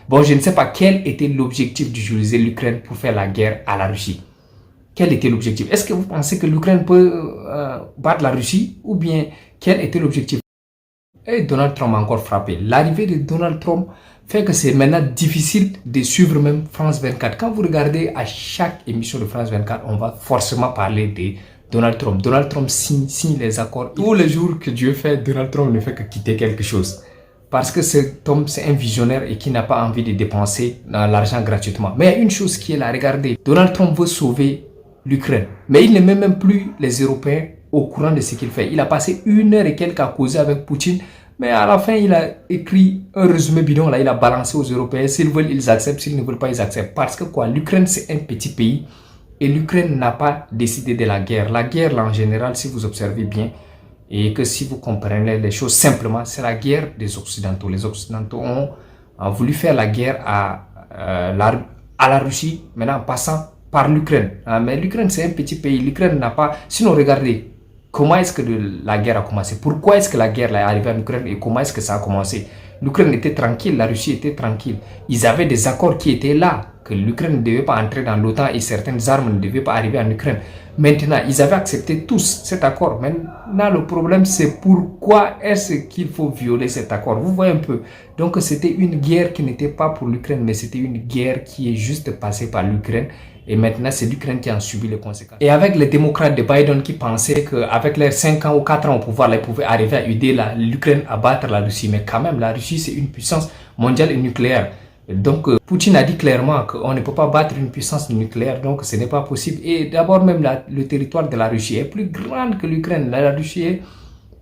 Bon, je ne sais pas quel était l'objectif d'utiliser l'Ukraine pour faire la guerre à la Russie. Quel était l'objectif? Est-ce que vous pensez que l'Ukraine peut battre la Russie? Ou bien, quel était l'objectif? Et Donald Trump a encore frappé. L'arrivée de Donald Trump fait que c'est maintenant difficile de suivre même France 24. Quand vous regardez à chaque émission de France 24, on va forcément parler de Donald Trump. Donald Trump signe les accords. Tous les jours que Dieu fait, Donald Trump ne fait que quitter quelque chose. Parce que cet homme, c'est un visionnaire et qui n'a pas envie de dépenser l'argent gratuitement. Mais il y a une chose qui est là, regardez. Donald Trump veut sauver l'Ukraine. Mais il ne met même plus les Européens au courant de ce qu'il fait. Il a passé 1 heure et quelques à causer avec Poutine. Mais à la fin, il a écrit un résumé bidon. Là, il a balancé aux Européens. S'ils veulent, ils acceptent. S'ils ne veulent pas, ils acceptent. Parce que quoi, l'Ukraine, c'est un petit pays. Et l'Ukraine n'a pas décidé de la guerre. La guerre, là, en général, si vous observez bien, et que si vous comprenez les choses simplement, c'est la guerre des Occidentaux. Les Occidentaux ont voulu faire la guerre à la Russie, maintenant en passant par l'Ukraine. Mais l'Ukraine, c'est un petit pays. L'Ukraine n'a pas... Sinon, regardez, comment est-ce que la guerre a commencé? Pourquoi est-ce que la guerre est arrivée en Ukraine et comment est-ce que ça a commencé? L'Ukraine était tranquille, la Russie était tranquille. Ils avaient des accords qui étaient là, que l'Ukraine ne devait pas entrer dans l'OTAN et certaines armes ne devaient pas arriver en Ukraine. Maintenant, ils avaient accepté tous cet accord. Maintenant, le problème, c'est pourquoi est-ce qu'il faut violer cet accord? Vous voyez un peu. Donc, c'était une guerre qui n'était pas pour l'Ukraine, mais c'était une guerre qui est juste passée par l'Ukraine. Et maintenant, c'est l'Ukraine qui en subit les conséquences. Et avec les démocrates de Biden qui pensaient qu'avec leurs 5 ans ou 4 ans au pouvoir, ils pouvaient arriver à aider l'Ukraine à battre la Russie. Mais quand même, la Russie, c'est une puissance mondiale et nucléaire. Donc, Poutine a dit clairement qu'on ne peut pas battre une puissance nucléaire, donc ce n'est pas possible. Et d'abord, même le territoire de la Russie est plus grand que l'Ukraine. La Russie est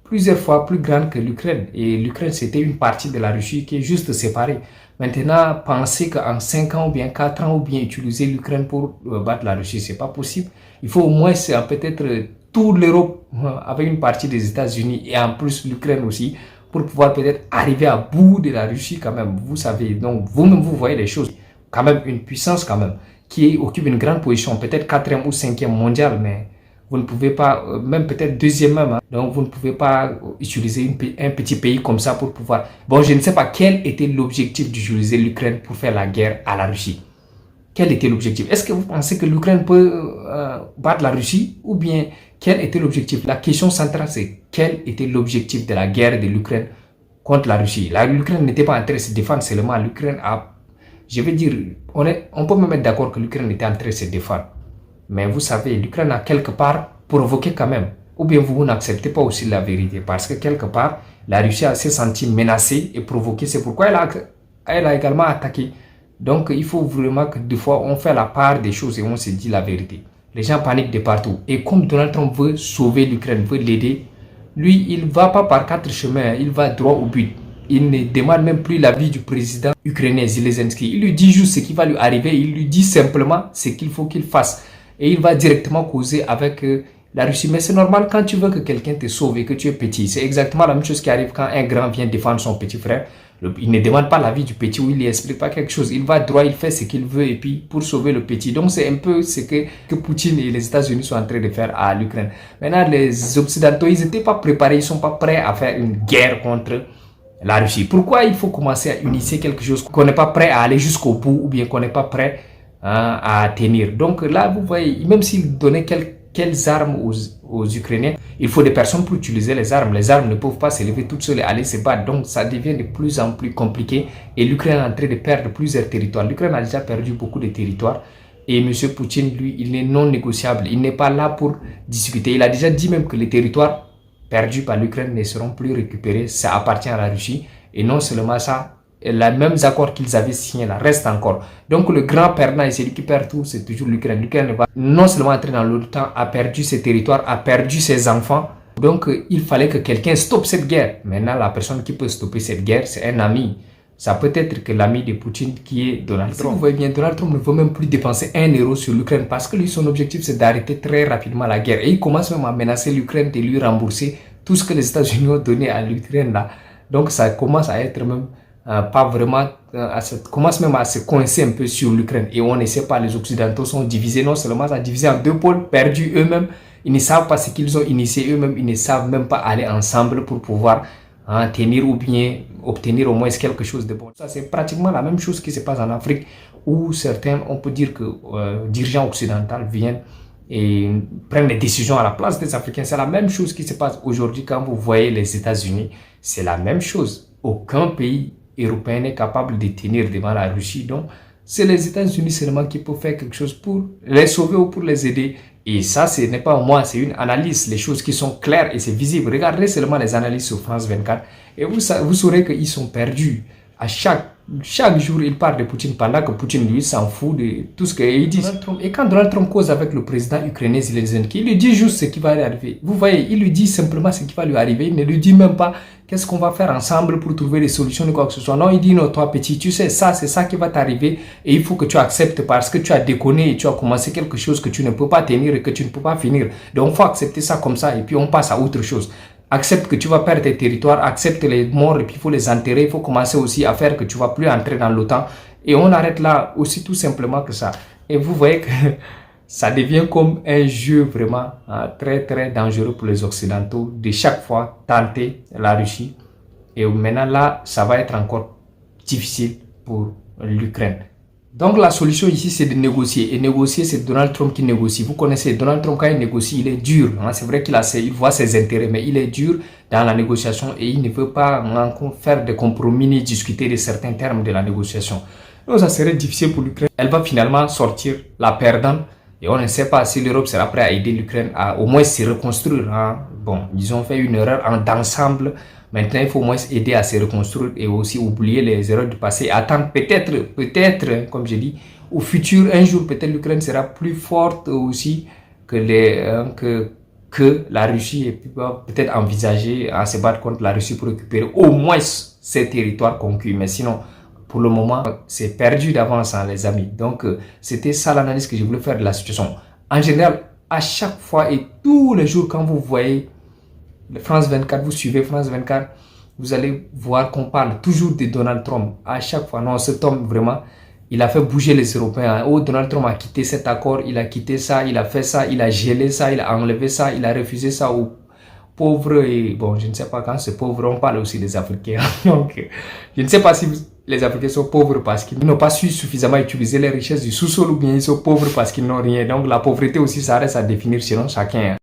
plusieurs fois plus grande que l'Ukraine. Et l'Ukraine, c'était une partie de la Russie qui est juste séparée. Maintenant, penser qu'en 5 ans ou bien 4 ans ou bien utiliser l'Ukraine pour battre la Russie, c'est pas possible. Il faut au moins peut-être toute l'Europe avec une partie des États-Unis et en plus l'Ukraine aussi pour pouvoir peut-être arriver à bout de la Russie quand même. Vous savez, donc vous-même vous voyez les choses. Quand même une puissance quand même qui occupe une grande position, peut-être 4e ou 5e mondiale, mais vous ne pouvez pas, même peut-être 2e même, donc vous ne pouvez pas utiliser un petit pays comme ça pour pouvoir... Bon, je ne sais pas quel était l'objectif d'utiliser l'Ukraine pour faire la guerre à la Russie. Quel était l'objectif? Est-ce que vous pensez que l'Ukraine peut battre la Russie? Ou bien, quel était l'objectif? La question centrale, c'est quel était l'objectif de la guerre de l'Ukraine contre la Russie? L'Ukraine n'était pas en train de se défendre seulement. L'Ukraine a... Je veux dire, on peut même être d'accord que l'Ukraine était en train de se défendre. Mais vous savez, l'Ukraine a quelque part provoqué quand même. Ou bien vous n'acceptez pas aussi la vérité. Parce que quelque part, la Russie s'est sentie menacée et provoquée. C'est pourquoi elle a également attaqué. Donc, il faut vraiment que des fois, on fait la part des choses et on se dit la vérité. Les gens paniquent de partout. Et comme Donald Trump veut sauver l'Ukraine, veut l'aider, lui, il ne va pas par 4 chemins. Il va droit au but. Il ne demande même plus l'avis du président ukrainien Zelensky. Il lui dit juste ce qui va lui arriver. Il lui dit simplement ce qu'il faut qu'il fasse. Et il va directement causer avec la Russie. Mais c'est normal quand tu veux que quelqu'un te sauve et que tu es petit. C'est exactement la même chose qui arrive quand un grand vient défendre son petit frère. Il ne demande pas l'avis du petit ou il ne lui explique pas quelque chose. Il va droit, il fait ce qu'il veut et puis pour sauver le petit. Donc c'est un peu ce que Poutine et les États-Unis sont en train de faire à l'Ukraine. Maintenant, les Occidentaux, ils n'étaient pas préparés, ils ne sont pas prêts à faire une guerre contre la Russie. Pourquoi il faut commencer à initier quelque chose qu'on n'est pas prêt à aller jusqu'au bout ou bien qu'on n'est pas prêt à tenir? Donc là, vous voyez, même s'ils donnaient quelles armes aux Ukrainiens, il faut des personnes pour utiliser les armes. Les armes ne peuvent pas se lever toutes seules et aller se battre. Donc ça devient de plus en plus compliqué et l'Ukraine est en train de perdre plusieurs territoires. L'Ukraine a déjà perdu beaucoup de territoires et M. Poutine, lui, il est non négociable. Il n'est pas là pour discuter. Il a déjà dit même que les territoires perdus par l'Ukraine ne seront plus récupérés. Ça appartient à la Russie. Et non seulement ça, les mêmes accords qu'ils avaient signés là restent encore. Donc le grand perdant et celui qui perd tout, c'est toujours l'Ukraine. L'Ukraine va non seulement entrer dans l'OTAN, a perdu ses territoires, a perdu ses enfants. Donc il fallait que quelqu'un stoppe cette guerre. Maintenant, la personne qui peut stopper cette guerre, c'est un ami. Ça peut être que l'ami de Poutine qui est Donald Trump. Vous voyez bien, Donald Trump ne veut même plus dépenser 1 euro sur l'Ukraine parce que lui, son objectif, c'est d'arrêter très rapidement la guerre. Et il commence même à menacer l'Ukraine de lui rembourser tout ce que les États-Unis ont donné à l'Ukraine là. Donc ça commence à être même pas vraiment, commence même à se coincer un peu sur l'Ukraine. Et on ne sait pas, les Occidentaux sont divisés, non seulement ça divisé en 2 pôles, perdus eux-mêmes. Ils ne savent pas ce qu'ils ont initié eux-mêmes, ils ne savent même pas aller ensemble pour pouvoir tenir ou bien obtenir au moins quelque chose de bon. Ça, c'est pratiquement la même chose qui se passe en Afrique, où certains, on peut dire que dirigeants occidentaux viennent et prennent des décisions à la place des Africains. C'est la même chose qui se passe aujourd'hui quand vous voyez les États-Unis. C'est la même chose. Aucun pays européen n'est capable de tenir devant la Russie. Donc, c'est les États-Unis seulement qui peuvent faire quelque chose pour les sauver ou pour les aider. Et ça, ce n'est pas moi, c'est une analyse. Les choses qui sont claires et c'est visible. Regardez seulement les analyses sur France 24 et vous saurez qu'ils sont perdus. À chaque jour, il parle de Poutine pendant que Poutine, lui, s'en fout de tout ce qu'il dit. Et quand Donald Trump cause avec le président ukrainien Zelensky, il lui dit juste ce qui va lui arriver. Vous voyez, il lui dit simplement ce qui va lui arriver. Il ne lui dit même pas qu'est-ce qu'on va faire ensemble pour trouver des solutions ou quoi que ce soit. Non, il dit non, toi petit, tu sais, ça, c'est ça qui va t'arriver et il faut que tu acceptes parce que tu as déconné et tu as commencé quelque chose que tu ne peux pas tenir et que tu ne peux pas finir. Donc, il faut accepter ça comme ça et puis on passe à autre chose. Accepte que tu vas perdre tes territoires, accepte les morts et puis il faut les enterrer. Il faut commencer aussi à faire que tu ne vas plus entrer dans l'OTAN. Et on arrête là aussi tout simplement que ça. Et vous voyez que ça devient comme un jeu vraiment très très dangereux pour les Occidentaux de chaque fois tenter la Russie. Et maintenant là, ça va être encore difficile pour l'Ukraine. Donc la solution ici, c'est de négocier. Et négocier, c'est Donald Trump qui négocie. Vous connaissez, Donald Trump, quand il négocie, il est dur. C'est vrai il voit ses intérêts, mais il est dur dans la négociation et il ne veut pas faire des compromis ni discuter de certains termes de la négociation. Donc ça serait difficile pour l'Ukraine. Elle va finalement sortir la perdante. Et on ne sait pas si l'Europe sera prête à aider l'Ukraine à au moins se reconstruire. Bon, ils ont fait une erreur d'ensemble. Maintenant, il faut au moins aider à se reconstruire et aussi oublier les erreurs du passé. Attendre peut-être, comme je dis, au futur, un jour, peut-être l'Ukraine sera plus forte aussi que la Russie et peut-être envisager à se battre contre la Russie pour récupérer au moins ses territoires conquis. Mais sinon, pour le moment, c'est perdu d'avance, les amis. Donc, c'était ça l'analyse que je voulais faire de la situation. En général, à chaque fois et tous les jours, quand vous voyez France 24, vous suivez France 24, vous allez voir qu'on parle toujours de Donald Trump. À chaque fois, non, cet homme, vraiment, il a fait bouger les Européens. Oh, Donald Trump a quitté cet accord, il a quitté ça, il a fait ça, il a gelé ça, il a enlevé ça, il a refusé ça aux pauvres. Et bon, je ne sais pas quand c'est pauvre, on parle aussi des Africains. Donc, je ne sais pas si les Africains sont pauvres parce qu'ils n'ont pas su suffisamment utiliser les richesses du sous-sol ou bien ils sont pauvres parce qu'ils n'ont rien. Donc, la pauvreté aussi, ça reste à définir selon chacun.